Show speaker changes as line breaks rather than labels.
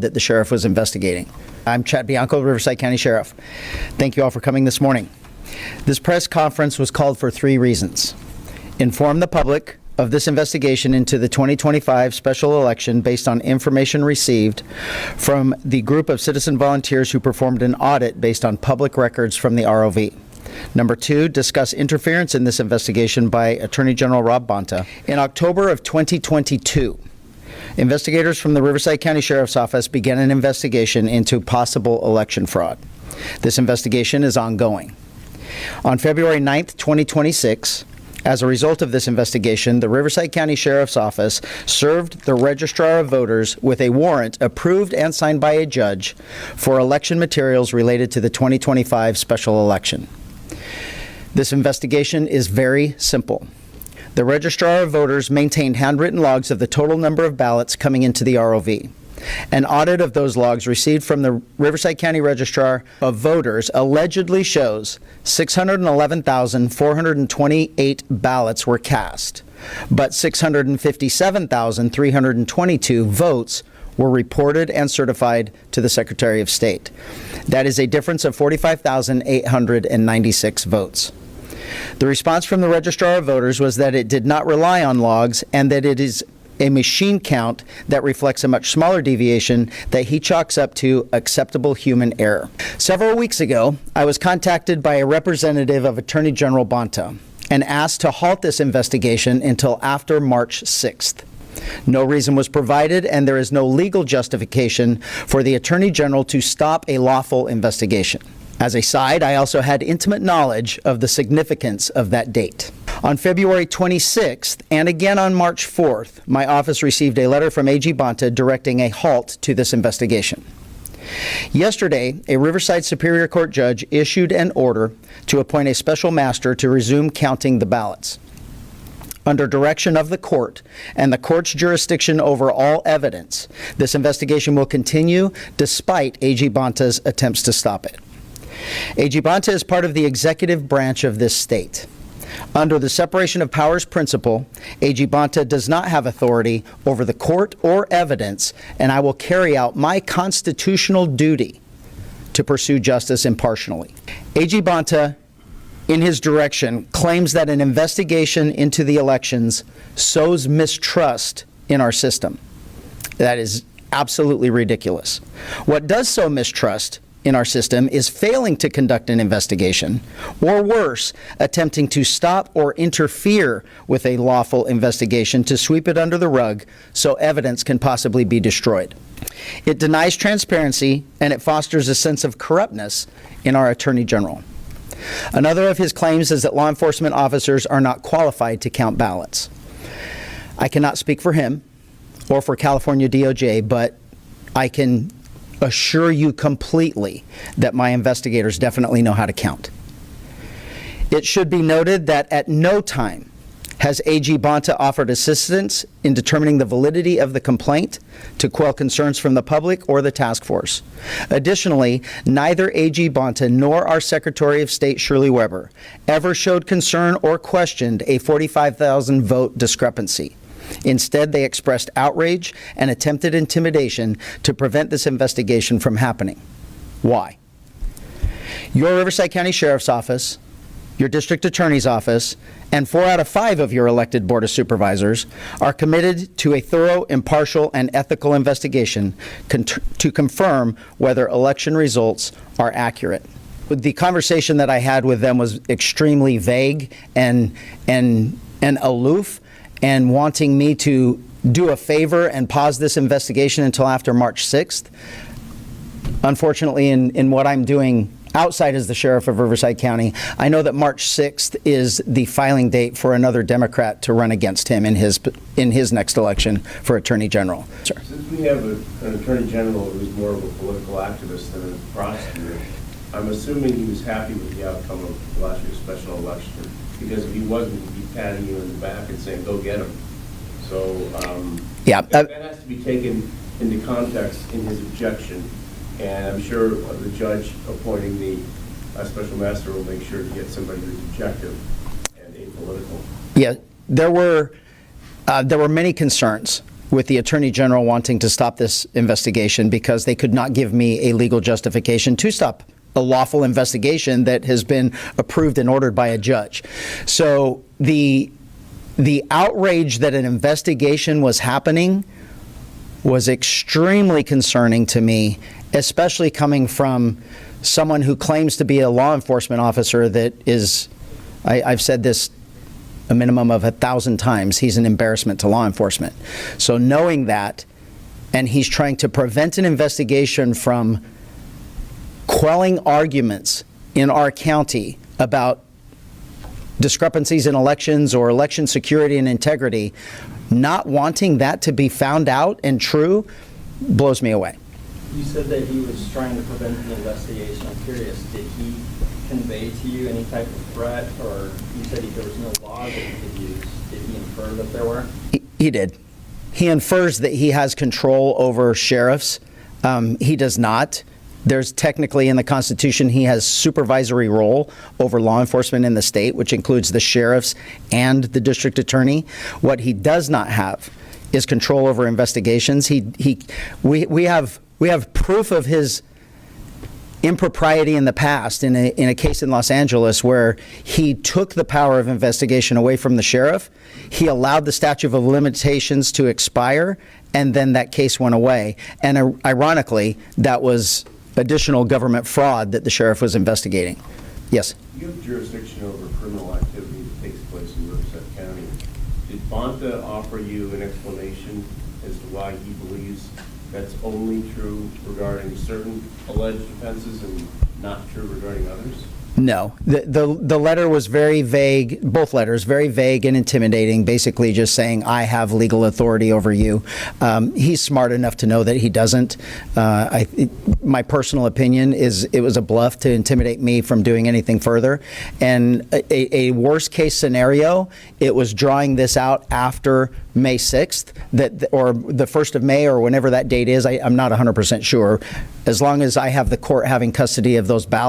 that the sheriff was investigating. I'm Chad Bianco, Riverside County Sheriff. Thank you all for coming this morning. This press conference was called for 3 reasons. Inform the public of this investigation into the 2025 special election based on information received from the group of citizen volunteers who performed an audit based on public records from the ROV. Number 2, discuss interference in this investigation by Attorney General Rob Bonta. In October of 2022, investigators from the Riverside County Sheriff's Office began an investigation into possible election fraud. This investigation is ongoing. On February 9th, 2026, as a result of this investigation, the Riverside County Sheriff's Office served the Registrar of Voters with a warrant approved and signed by a judge for election materials related to the 2025 special election. This investigation is very simple. The Registrar of Voters maintained handwritten logs of the total number of ballots coming into the ROV. An audit of those logs received from the Riverside County Registrar of Voters allegedly shows 611,428 ballots were cast, but 657,322 votes were reported and certified to the Secretary of State. That is a difference of 45,896 votes. The response from the Registrar of Voters was that it did not rely on logs and that it is a machine count that reflects a much smaller deviation that he chalks up to acceptable human error. Several weeks ago, I was contacted by a representative of Attorney General Bonta and asked to halt this investigation until after March 6th. No reason was provided, and there is no legal justification for the Attorney General to stop a lawful investigation. As a side, I also had intimate knowledge of the significance of that date. On February 26th, and again on March 4th, my office received a letter from AG Bonta directing a halt to this investigation. Yesterday, a Riverside Superior Court judge issued an order to appoint a special master to resume counting the ballots. Under direction of the court and the court's jurisdiction over all evidence, this investigation will continue despite AG Bonta's attempts to stop it. AG Bonta is part of the executive branch of this state. Under the separation of powers principle, AG Bonta does not have authority over the court or evidence, and I will carry out my constitutional duty to pursue justice impartially. AG Bonta, in his direction, claims that an investigation into the elections sows mistrust in our system. That is absolutely ridiculous. What does sow mistrust in our system is failing to conduct an investigation, or worse, attempting to stop or interfere with a lawful investigation to sweep it under the rug so evidence can possibly be destroyed. It denies transparency, and it fosters a sense of corruptness in our Attorney General. Another of his claims is that law enforcement officers are not qualified to count ballots. I cannot speak for him or for California DOJ, but I can assure you completely that my investigators definitely know how to count. It should be noted that at no time has AG Bonta offered assistance in determining the validity of the complaint to quell concerns from the public or the task force. Additionally, neither AG Bonta nor our Secretary of State Shirley Weber ever showed concern or questioned a 45,000 vote discrepancy. Instead, they expressed outrage and attempted intimidation to prevent this investigation from happening. Why? Your Riverside County Sheriff's Office, your District Attorney's Office, and 4 out of 5 of your elected Board of Supervisors are committed to a thorough, impartial, and ethical investigation to confirm whether election results are accurate. The conversation that I had with them was extremely vague and aloof, and wanting me to do a favor and pause this investigation until after March 6th. Unfortunately, in what I'm doing outside as the Sheriff of Riverside County, I know that March 6th is the filing date for another Democrat to run against him in his next election for Attorney General. Sir.
Since we have an Attorney General who's more of a political activist than a prosecutor, I'm assuming he was happy with the outcome of last year's special election, because if he wasn't, he'd be patting you in the back and saying, go get him. So
yeah,
that has to be taken into context in his objection, and I'm sure the judge appointing the special master will make sure to get somebody who's objective and apolitical.
Yeah, there were many concerns with the Attorney General wanting to stop this investigation because they could not give me a legal justification to stop a lawful investigation that has been approved and ordered by a judge. So the outrage that an investigation was happening was extremely concerning to me, especially coming from someone who claims to be a law enforcement officer that is, I've said this a minimum of 1,000 times, he's an embarrassment to law enforcement. So knowing that, and he's trying to prevent an investigation from quelling arguments in our county about discrepancies in elections or election security and integrity, not wanting that to be found out and true blows me away.
You said that he was trying to prevent the investigation. I'm curious, did he convey to you any type of threat, or you said there was no law that he could use? Did he infer that there were?
He did. He infers that he has control over sheriffs. He does not. There's technically in the Constitution, he has supervisory role over law enforcement in the state, which includes the sheriffs and the district attorney. What he does not have is control over investigations. We have proof of his impropriety in the past in a case in Los Angeles where he took the power of investigation away from the sheriff. He allowed the statute of limitations to expire, and then that case went away. And ironically, that was additional government fraud that the sheriff was investigating. Yes?
You have jurisdiction over criminal activity that takes place in Riverside County. Did Bonta offer you an explanation as to why he believes that's only true regarding certain alleged offenses and not true regarding others?
No. The letter was very vague, both letters, very vague and intimidating, basically just saying, I have legal authority over you. He's smart enough to know that he doesn't. My personal opinion is it was a bluff to intimidate me from doing anything further. And a worst case scenario, it was drawing this out after May 6th, or the 1st of May, or whenever that date is. I'm not 100% sure. As long as I have the court having custody of those ballots,